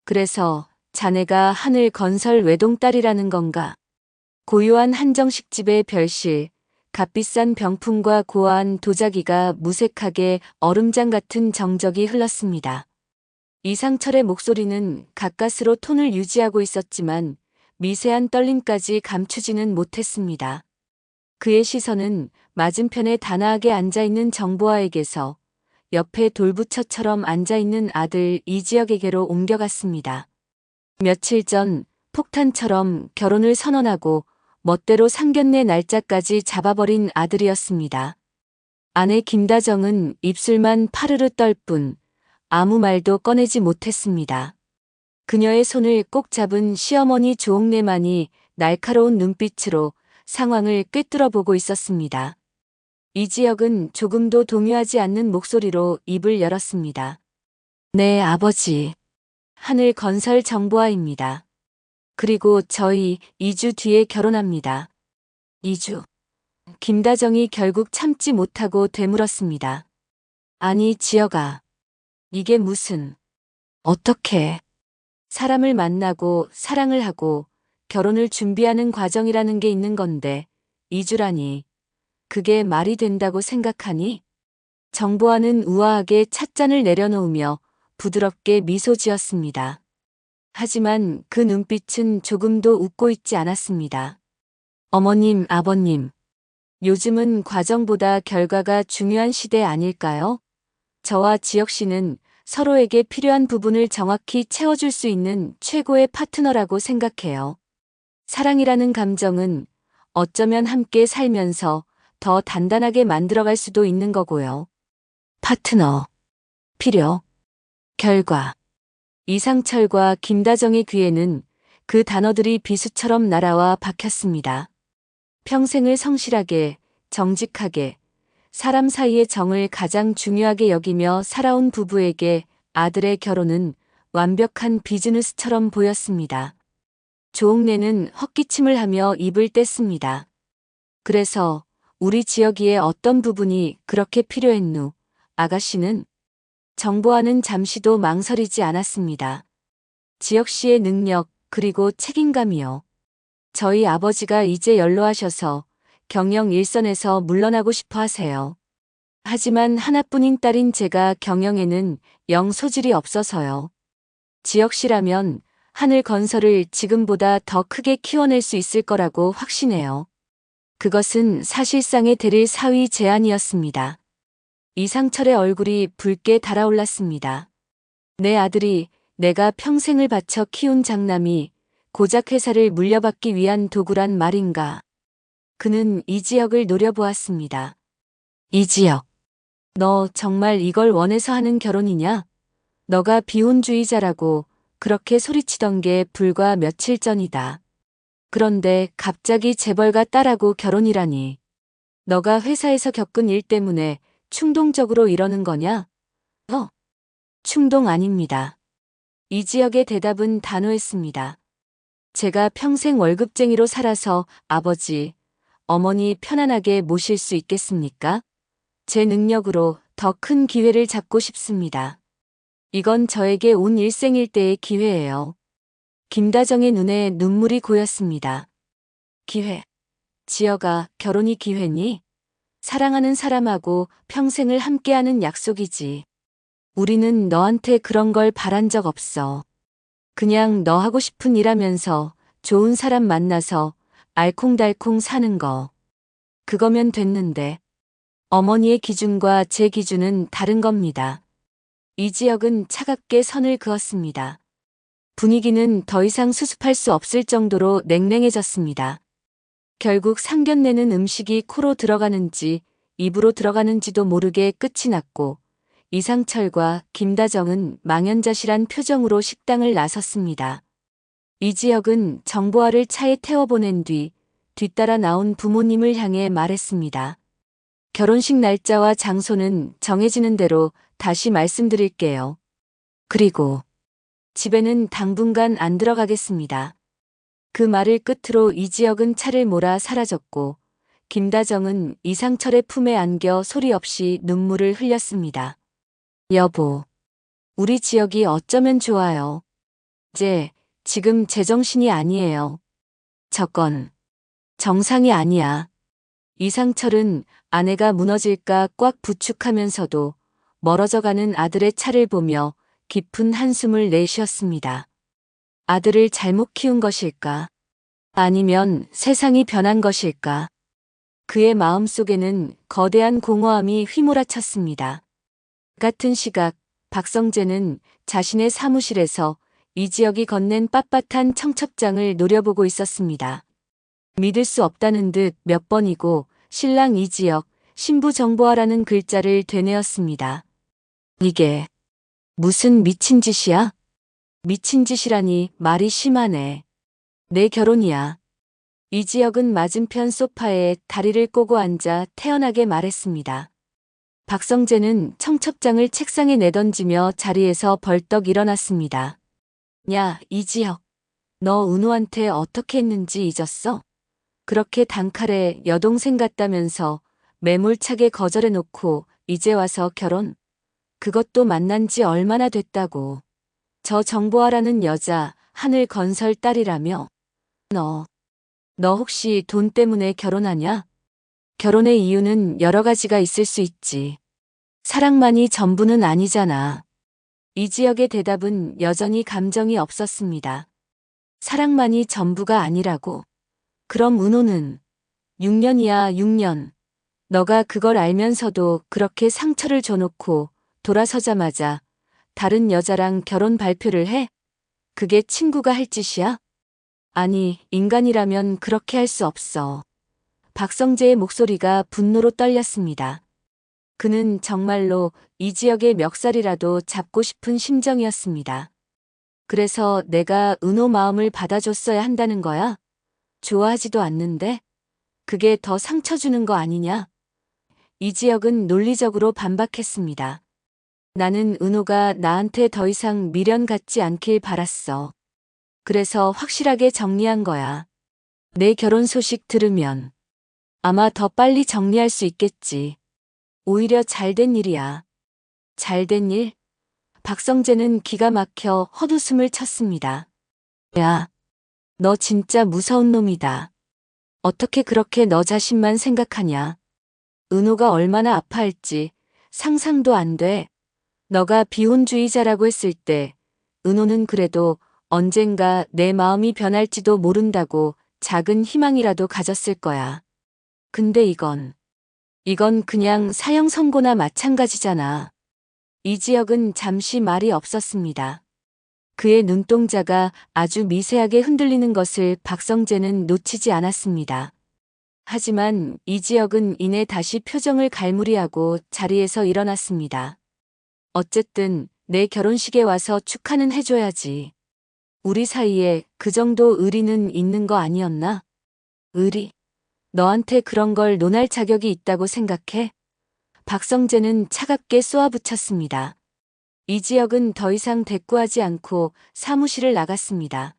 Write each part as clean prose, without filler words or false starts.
그래서 자네가 하늘 건설 외동딸이라는 건가? 고요한 한정식 집의 별실, 값비싼 병풍과 고아한 도자기가 무색하게 얼음장 같은 정적이 흘렀습니다. 이상철의 목소리는 가까스로 톤을 유지하고 있었지만 미세한 떨림까지 감추지는 못했습니다. 그의 시선은 맞은편에 단아하게 앉아있는 정보아에게서 옆에 돌부처처럼 앉아있는 아들 이지혁에게로 옮겨갔습니다. 며칠 전 폭탄처럼 결혼을 선언하고 멋대로 상견례 날짜까지 잡아버린 아들이었습니다. 아내 김다정은 입술만 파르르 떨 뿐 아무 말도 꺼내지 못했습니다. 그녀의 손을 꼭 잡은 시어머니 조옥래만이 날카로운 눈빛으로 상황을 꿰뚫어 보고 있었습니다. 이지혁은 조금도 동요하지 않는 목소리로 입을 열었습니다. 네, 아버지. 하늘 건설 정보아입니다. 그리고 저희 2주 뒤에 결혼합니다. 2주. 김다정이 결국 참지 못하고 되물었습니다. 아니, 지혁아. 이게 무슨. 어떻게. 사람을 만나고 사랑을 하고 결혼을 준비하는 과정이라는 게 있는 건데 2주라니. 그게 말이 된다고 생각하니? 정보아는 우아하게 찻잔을 내려놓으며 부드럽게 미소 지었습니다. 하지만 그 눈빛은 조금도 웃고 있지 않았습니다. 어머님, 아버님. 요즘은 과정보다 결과가 중요한 시대 아닐까요? 저와 지혁 씨는 서로에게 필요한 부분을 정확히 채워줄 수 있는 최고의 파트너라고 생각해요. 사랑이라는 감정은 어쩌면 함께 살면서 더 단단하게 만들어갈 수도 있는 거고요. 파트너, 필요, 결과. 이상철과 김다정의 귀에는 그 단어들이 비수처럼 날아와 박혔습니다. 평생을 성실하게, 정직하게, 사람 사이의 정을 가장 중요하게 여기며 살아온 부부에게 아들의 결혼은 완벽한 비즈니스처럼 보였습니다. 조옥래는 헛기침을 하며 입을 뗐습니다. 그래서 우리 지혁이의 어떤 부분이 그렇게 필요했누? 아가씨는? 정보아는 잠시도 망설이지 않았습니다. 지혁 씨의 능력 그리고 책임감이요. 저희 아버지가 이제 연로하셔서 경영 일선에서 물러나고 싶어 하세요. 하지만 하나뿐인 딸인 제가 경영에는 영 소질이 없어서요. 지혁 씨라면 하늘 건설을 지금보다 더 크게 키워낼 수 있을 거라고 확신해요. 그것은 사실상의 대릴 사위 제안이었습니다. 이상철의 얼굴이 붉게 달아올랐습니다. 내 아들이 내가 평생을 바쳐 키운 장남이 고작 회사를 물려받기 위한 도구란 말인가. 그는 이지혁을 노려보았습니다. 이지혁, 너 정말 이걸 원해서 하는 결혼이냐? 너가 비혼주의자라고 그렇게 소리치던 게 불과 며칠 전이다. 그런데 갑자기 재벌가 딸하고 결혼이라니. 너가 회사에서 겪은 일 때문에 충동적으로 이러는 거냐? 충동 아닙니다. 이지혁의 대답은 단호했습니다. 제가 평생 월급쟁이로 살아서 아버지, 어머니 편안하게 모실 수 있겠습니까? 제 능력으로 더 큰 기회를 잡고 싶습니다. 이건 저에게 온 일생일대의 기회예요. 김다정의 눈에 눈물이 고였습니다. 기회. 지혁아, 결혼이 기회니? 사랑하는 사람하고 평생을 함께하는 약속이지. 우리는 너한테 그런 걸 바란 적 없어. 그냥 너 하고 싶은 일 하면서 좋은 사람 만나서 알콩달콩 사는 거. 그거면 됐는데. 어머니의 기준과 제 기준은 다른 겁니다. 이지혁은 차갑게 선을 그었습니다. 분위기는 더 이상 수습할 수 없을 정도로 냉랭해졌습니다. 결국 상견례는 음식이 코로 들어가는지 입으로 들어가는지도 모르게 끝이 났고 이상철과 김다정은 망연자실한 표정으로 식당을 나섰습니다. 이지혁은 정보아를 차에 태워보낸 뒤 뒤따라 나온 부모님을 향해 말했습니다. 결혼식 날짜와 장소는 정해지는 대로 다시 말씀드릴게요. 그리고 집에는 당분간 안 들어가겠습니다. 그 말을 끝으로 이지혁은 차를 몰아 사라졌고 김다정은 이상철의 품에 안겨 소리 없이 눈물을 흘렸습니다. 여보, 우리 지혁이 어쩌면 좋아요. 지금 제정신이 아니에요. 저건 정상이 아니야. 이상철은 아내가 무너질까 꽉 부축하면서도 멀어져가는 아들의 차를 보며 깊은 한숨을 내쉬었습니다. 아들을 잘못 키운 것일까? 아니면 세상이 변한 것일까? 그의 마음속에는 거대한 공허함이 휘몰아쳤습니다. 같은 시각 박성재는 자신의 사무실에서 이지혁이 건넨 빳빳한 청첩장을 노려보고 있었습니다. 믿을 수 없다는 듯 몇 번이고 신랑 이지혁, 신부 정보하라는 글자를 되뇌었습니다. 이게 무슨 미친 짓이야? 미친 짓이라니 말이 심하네. 내 결혼이야. 이지혁은 맞은편 소파에 다리를 꼬고 앉아 태연하게 말했습니다. 박성재는 청첩장을 책상에 내던지며 자리에서 벌떡 일어났습니다. 야, 이지혁. 너 은호한테 어떻게 했는지 잊었어? 그렇게 단칼에 여동생 같다면서 매몰차게 거절해놓고 이제 와서 결혼? 그것도 만난 지 얼마나 됐다고. 저 정보하라는 여자 하늘건설 딸이라며? 너 혹시 돈 때문에 결혼하냐? 결혼의 이유는 여러 가지가 있을 수 있지. 사랑만이 전부는 아니잖아. 이지혁의 대답은 여전히 감정이 없었습니다. 사랑만이 전부가 아니라고? 그럼 은호는 6년이야, 6년. 너가 그걸 알면서도 그렇게 상처를 줘놓고 돌아서자마자 다른 여자랑 결혼 발표를 해? 그게 친구가 할 짓이야? 아니, 인간이라면 그렇게 할 수 없어. 박성재의 목소리가 분노로 떨렸습니다. 그는 정말로 이지혁의 멱살이라도 잡고 싶은 심정이었습니다. 그래서 내가 은호 마음을 받아줬어야 한다는 거야? 좋아하지도 않는데? 그게 더 상처 주는 거 아니냐? 이지혁은 논리적으로 반박했습니다. 나는 은호가 나한테 더 이상 미련 갖지 않길 바랐어. 그래서 확실하게 정리한 거야. 내 결혼 소식 들으면 아마 더 빨리 정리할 수 있겠지. 오히려 잘된 일이야. 잘된 일? 박성재는 기가 막혀 헛웃음을 쳤습니다. 야, 너 진짜 무서운 놈이다. 어떻게 그렇게 너 자신만 생각하냐? 은호가 얼마나 아파할지 상상도 안 돼. 너가 비혼주의자라고 했을 때 은호는 그래도 언젠가 내 마음이 변할지도 모른다고 작은 희망이라도 가졌을 거야. 근데 이건 그냥 사형 선고나 마찬가지잖아. 이지혁은 잠시 말이 없었습니다. 그의 눈동자가 아주 미세하게 흔들리는 것을 박성재는 놓치지 않았습니다. 하지만 이지혁은 이내 다시 표정을 갈무리하고 자리에서 일어났습니다. 어쨌든 내 결혼식에 와서 축하는 해줘야지. 우리 사이에 그 정도 의리는 있는 거 아니었나? 의리? 너한테 그런 걸 논할 자격이 있다고 생각해? 박성재는 차갑게 쏘아붙였습니다. 이지혁은 더 이상 대꾸하지 않고 사무실을 나갔습니다.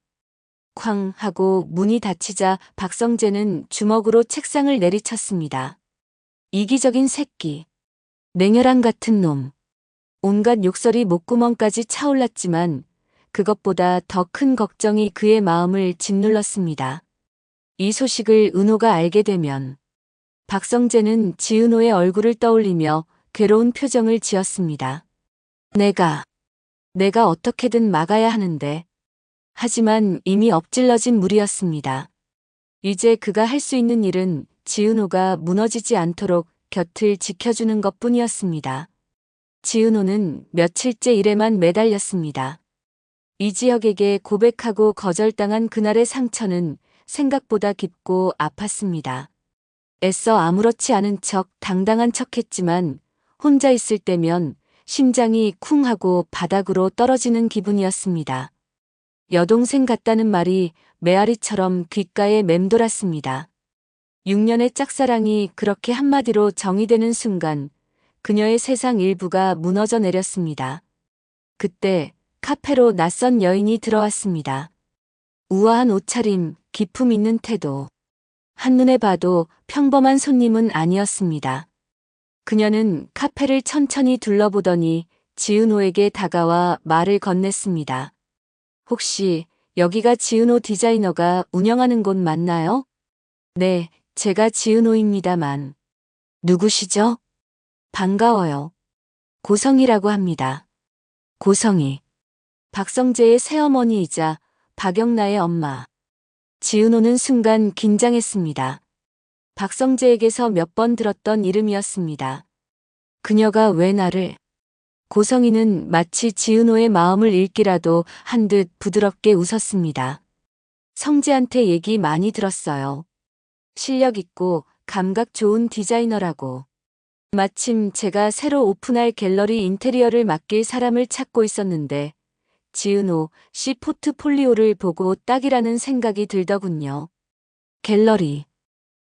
쾅 하고 문이 닫히자 박성재는 주먹으로 책상을 내리쳤습니다. 이기적인 새끼. 냉혈한 같은 놈. 온갖 욕설이 목구멍까지 차올랐지만 그것보다 더 큰 걱정이 그의 마음을 짓눌렀습니다. 이 소식을 은호가 알게 되면 박성재는 지은호의 얼굴을 떠올리며 괴로운 표정을 지었습니다. 내가 어떻게든 막아야 하는데. 하지만 이미 엎질러진 물이었습니다. 이제 그가 할 수 있는 일은 지은호가 무너지지 않도록 곁을 지켜주는 것뿐이었습니다. 지은호는 며칠째 일에만 매달렸습니다. 이지혁에게 고백하고 거절당한 그날의 상처는 생각보다 깊고 아팠습니다. 애써 아무렇지 않은 척 당당한 척했지만 혼자 있을 때면 심장이 쿵 하고 바닥으로 떨어지는 기분이었습니다. 여동생 같다는 말이 메아리처럼 귓가에 맴돌았습니다. 6년의 짝사랑이 그렇게 한마디로 정의되는 순간 그녀의 세상 일부가 무너져 내렸습니다. 그때 카페로 낯선 여인이 들어왔습니다. 우아한 옷차림, 기품 있는 태도. 한눈에 봐도 평범한 손님은 아니었습니다. 그녀는 카페를 천천히 둘러보더니 지은호에게 다가와 말을 건넸습니다. 혹시 여기가 지은호 디자이너가 운영하는 곳 맞나요? 네, 제가 지은호입니다만. 누구시죠? 반가워요. 고성이라고 합니다. 고성이. 박성재의 새어머니이자 박영나의 엄마. 지은호는 순간 긴장했습니다. 박성재에게서 몇 번 들었던 이름이었습니다. 그녀가 왜 나를? 고성이는 마치 지은호의 마음을 읽기라도 한 듯 부드럽게 웃었습니다. 성재한테 얘기 많이 들었어요. 실력 있고 감각 좋은 디자이너라고. 마침 제가 새로 오픈할 갤러리 인테리어를 맡길 사람을 찾고 있었는데 지은호 씨 포트폴리오를 보고 딱이라는 생각이 들더군요. 갤러리,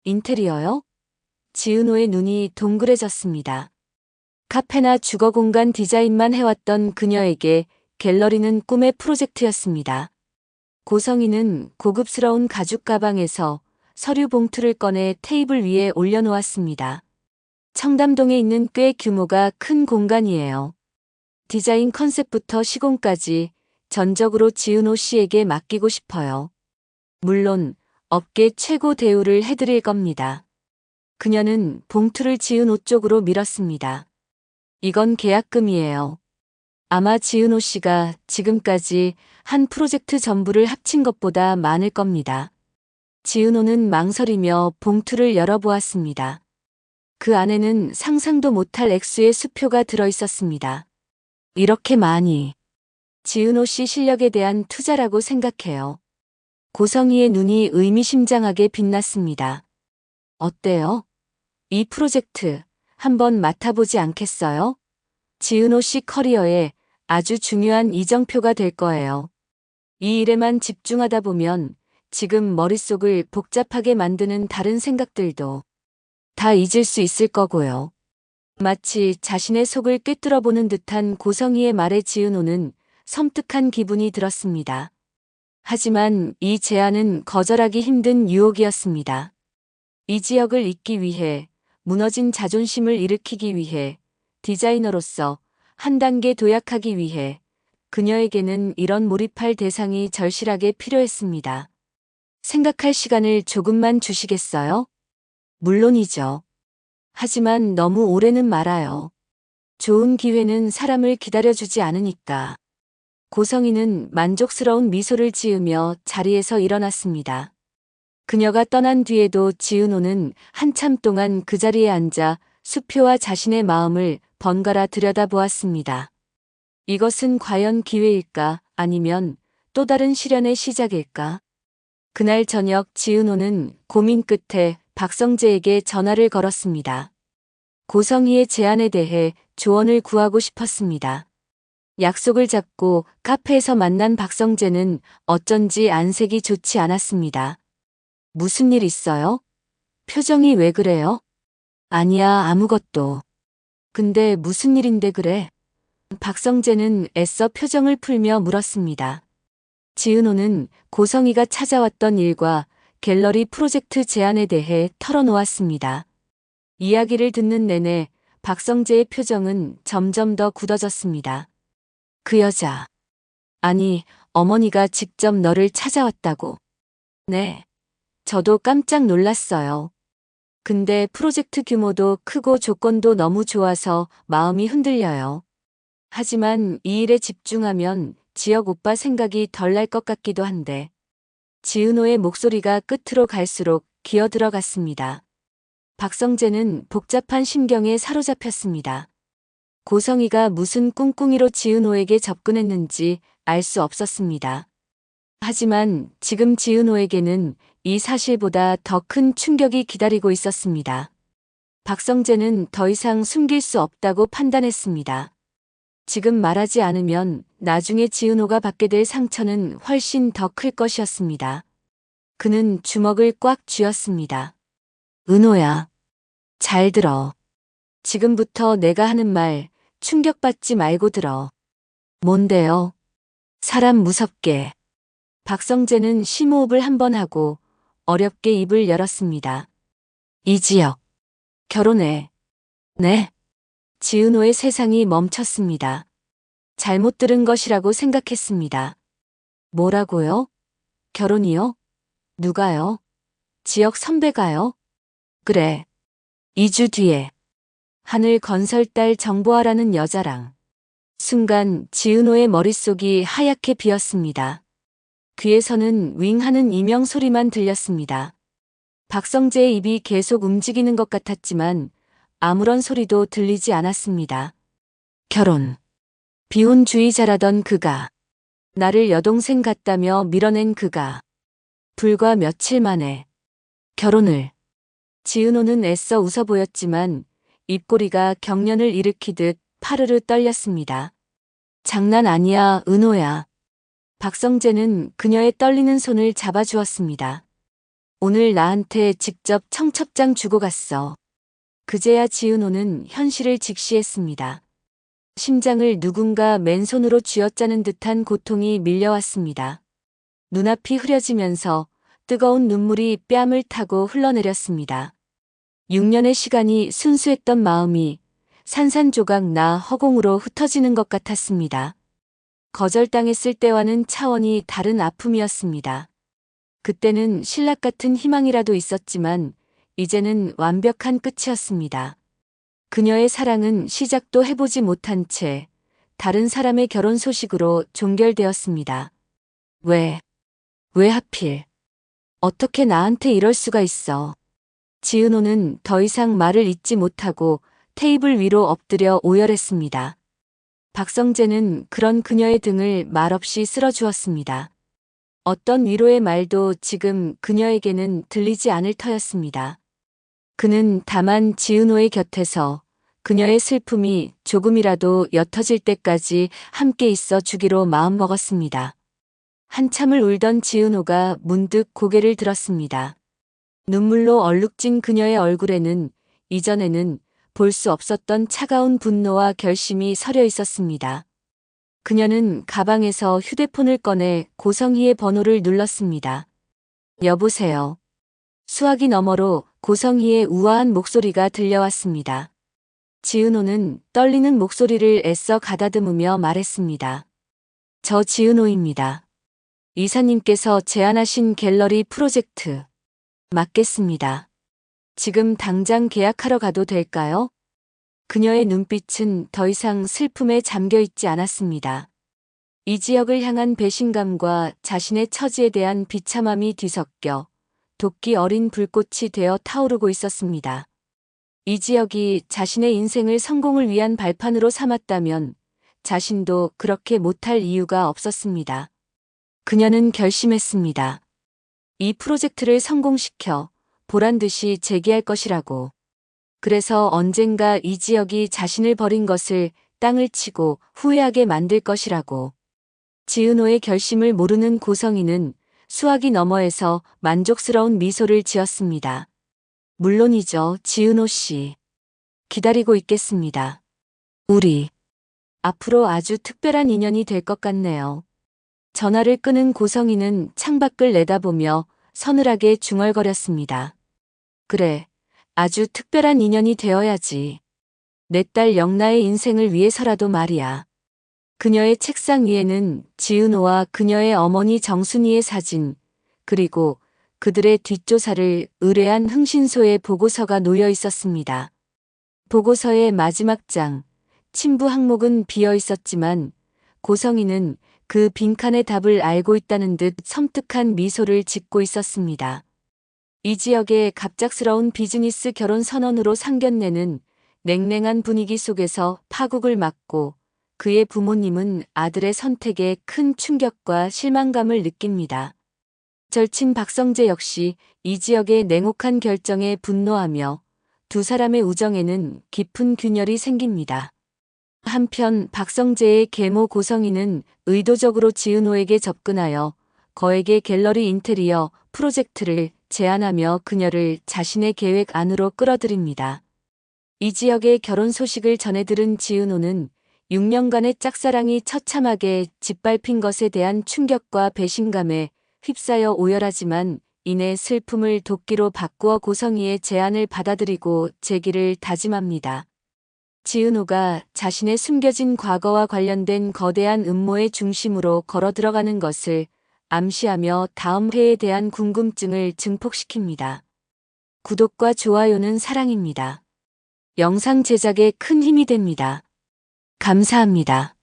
인테리어요? 지은호의 눈이 동그래졌습니다. 카페나 주거 공간 디자인만 해왔던 그녀에게 갤러리는 꿈의 프로젝트였습니다. 고성이는 고급스러운 가죽 가방에서 서류 봉투를 꺼내 테이블 위에 올려놓았습니다. 청담동에 있는 꽤 규모가 큰 공간이에요. 디자인 컨셉부터 시공까지 전적으로 지은호 씨에게 맡기고 싶어요. 물론 업계 최고 대우를 해드릴 겁니다. 그녀는 봉투를 지은호 쪽으로 밀었습니다. 이건 계약금이에요. 아마 지은호 씨가 지금까지 한 프로젝트 전부를 합친 것보다 많을 겁니다. 지은호는 망설이며 봉투를 열어보았습니다. 그 안에는 상상도 못할 액수의 수표가 들어있었습니다. 이렇게 많이. 지은호 씨 실력에 대한 투자라고 생각해요. 고성이의 눈이 의미심장하게 빛났습니다. 어때요? 이 프로젝트 한번 맡아보지 않겠어요? 지은호 씨 커리어에 아주 중요한 이정표가 될 거예요. 이 일에만 집중하다 보면 지금 머릿속을 복잡하게 만드는 다른 생각들도 다 잊을 수 있을 거고요. 마치 자신의 속을 꿰뚫어보는 듯한 고성이의 말에 지은호는 섬뜩한 기분이 들었습니다. 하지만 이 제안은 거절하기 힘든 유혹이었습니다. 이 지역을 잇기 위해, 무너진 자존심을 일으키기 위해, 디자이너로서 한 단계 도약하기 위해 그녀에게는 이런 몰입할 대상이 절실하게 필요했습니다. 생각할 시간을 조금만 주시겠어요? 물론이죠. 하지만 너무 오래는 말아요. 좋은 기회는 사람을 기다려주지 않으니까. 고성이는 만족스러운 미소를 지으며 자리에서 일어났습니다. 그녀가 떠난 뒤에도 지은호는 한참 동안 그 자리에 앉아 수표와 자신의 마음을 번갈아 들여다보았습니다. 이것은 과연 기회일까 아니면 또 다른 시련의 시작일까? 그날 저녁 지은호는 고민 끝에 박성재에게 전화를 걸었습니다. 고성이의 제안에 대해 조언을 구하고 싶었습니다. 약속을 잡고 카페에서 만난 박성재는 어쩐지 안색이 좋지 않았습니다. 무슨 일 있어요? 표정이 왜 그래요? 아니야, 아무것도. 근데 무슨 일인데 그래? 박성재는 애써 표정을 풀며 물었습니다. 지은호는 고성이가 찾아왔던 일과 갤러리 프로젝트 제안에 대해 털어놓았습니다. 이야기를 듣는 내내 박성재의 표정은 점점 더 굳어졌습니다. 그 여자. 아니, 어머니가 직접 너를 찾아왔다고. 네. 저도 깜짝 놀랐어요. 근데 프로젝트 규모도 크고 조건도 너무 좋아서 마음이 흔들려요. 하지만 이 일에 집중하면 지역 오빠 생각이 덜 날 것 같기도 한데. 지은호의 목소리가 끝으로 갈수록 기어 들어갔습니다. 박성재는 복잡한 심경에 사로잡혔습니다. 고성이가 무슨 꿍꿍이로 지은호에게 접근했는지 알 수 없었습니다. 하지만 지금 지은호에게는 이 사실보다 더 큰 충격이 기다리고 있었습니다. 박성재는 더 이상 숨길 수 없다고 판단했습니다. 지금 말하지 않으면 나중에 지은호가 받게 될 상처는 훨씬 더 클 것이었습니다. 그는 주먹을 꽉 쥐었습니다. 은호야, 잘 들어. 지금부터 내가 하는 말 충격받지 말고 들어. 뭔데요? 사람 무섭게. 박성재는 심호흡을 한 번 하고 어렵게 입을 열었습니다. 이지혁, 결혼해. 네? 지은호의 세상이 멈췄습니다. 잘못 들은 것이라고 생각했습니다. 뭐라고요? 결혼이요? 누가요? 지역 선배가요? 그래. 2주 뒤에 하늘 건설달 정보하라는 여자랑. 순간 지은호의 머릿속이 하얗게 비었습니다. 귀에서는 윙 하는 이명 소리만 들렸습니다. 박성재의 입이 계속 움직이는 것 같았지만 아무런 소리도 들리지 않았습니다. 결혼. 비혼주의자라던 그가, 나를 여동생 같다며 밀어낸 그가 불과 며칠 만에 결혼을. 지은호는 애써 웃어 보였지만 입꼬리가 경련을 일으키듯 파르르 떨렸습니다. 장난 아니야, 은호야. 박성재는 그녀의 떨리는 손을 잡아주었습니다. 오늘 나한테 직접 청첩장 주고 갔어. 그제야 지은호는 현실을 직시했습니다. 심장을 누군가 맨손으로 쥐어짜는 듯한 고통이 밀려왔습니다. 눈앞이 흐려지면서 뜨거운 눈물이 뺨을 타고 흘러내렸습니다. 6년의 시간이 순수했던 마음이 산산조각 나 허공으로 흩어지는 것 같았습니다. 거절당했을 때와는 차원이 다른 아픔이었습니다. 그때는 신락 같은 희망이라도 있었지만 이제는 완벽한 끝이었습니다. 그녀의 사랑은 시작도 해보지 못한 채 다른 사람의 결혼 소식으로 종결되었습니다. 왜 하필? 어떻게 나한테 이럴 수가 있어? 지은호는 더 이상 말을 잇지 못하고 테이블 위로 엎드려 오열했습니다. 박성재는 그런 그녀의 등을 말없이 쓸어주었습니다. 어떤 위로의 말도 지금 그녀에게는 들리지 않을 터였습니다. 그는 다만 지은호의 곁에서 그녀의 슬픔이 조금이라도 옅어질 때까지 함께 있어 주기로 마음먹었습니다. 한참을 울던 지은호가 문득 고개를 들었습니다. 눈물로 얼룩진 그녀의 얼굴에는 이전에는 볼 수 없었던 차가운 분노와 결심이 서려 있었습니다. 그녀는 가방에서 휴대폰을 꺼내 고성희의 번호를 눌렀습니다. 여보세요. 수화기 너머로 고성희의 우아한 목소리가 들려왔습니다. 지은호는 떨리는 목소리를 애써 가다듬으며 말했습니다. 저 지은호입니다. 이사님께서 제안하신 갤러리 프로젝트 맞겠습니다. 지금 당장 계약하러 가도 될까요? 그녀의 눈빛은 더 이상 슬픔에 잠겨 있지 않았습니다. 이 지역을 향한 배신감과 자신의 처지에 대한 비참함이 뒤섞여 도끼 어린 불꽃이 되어 타오르고 있었습니다. 이 지역이 자신의 인생을 성공을 위한 발판으로 삼았다면 자신도 그렇게 못할 이유가 없었습니다. 그녀는 결심했습니다. 이 프로젝트를 성공시켜 보란듯이 재기할 것이라고. 그래서 언젠가 이 지역이 자신을 버린 것을 땅을 치고 후회하게 만들 것이라고. 지은호의 결심을 모르는 고성희는 수화기 너머에서 만족스러운 미소를 지었습니다. 물론이죠, 지은호 씨. 기다리고 있겠습니다. 우리 앞으로 아주 특별한 인연이 될 것 같네요. 전화를 끄는 고성희는 창밖을 내다보며 서늘하게 중얼거렸습니다. 그래, 아주 특별한 인연이 되어야지. 내 딸 영나의 인생을 위해서라도 말이야. 그녀의 책상 위에는 지은호와 그녀의 어머니 정순이의 사진, 그리고 그들의 뒷조사를 의뢰한 흥신소의 보고서가 놓여 있었습니다. 보고서의 마지막 장, 친부 항목은 비어 있었지만 고성희는 그 빈칸의 답을 알고 있다는 듯 섬뜩한 미소를 짓고 있었습니다. 이 지역의 갑작스러운 비즈니스 결혼 선언으로 상견례는 냉랭한 분위기 속에서 파국을 맞고 그의 부모님은 아들의 선택에 큰 충격과 실망감을 느낍니다. 절친 박성재 역시 이 지역의 냉혹한 결정에 분노하며 두 사람의 우정에는 깊은 균열이 생깁니다. 한편 박성재의 계모 고성희는 의도적으로 지은호에게 접근하여 거액의 갤러리 인테리어 프로젝트를 제안하며 그녀를 자신의 계획 안으로 끌어들입니다. 이 지역의 결혼 소식을 전해 들은 지은호는 6년간의 짝사랑이 처참하게 짓밟힌 것에 대한 충격과 배신감에 휩싸여 오열하지만 이내 슬픔을 도끼로 바꾸어 고성희의 제안을 받아들이고 재기를 다짐합니다. 지은호가 자신의 숨겨진 과거와 관련된 거대한 음모의 중심으로 걸어 들어가는 것을 암시하며 다음 회에 대한 궁금증을 증폭시킵니다. 구독과 좋아요는 사랑입니다. 영상 제작에 큰 힘이 됩니다. 감사합니다.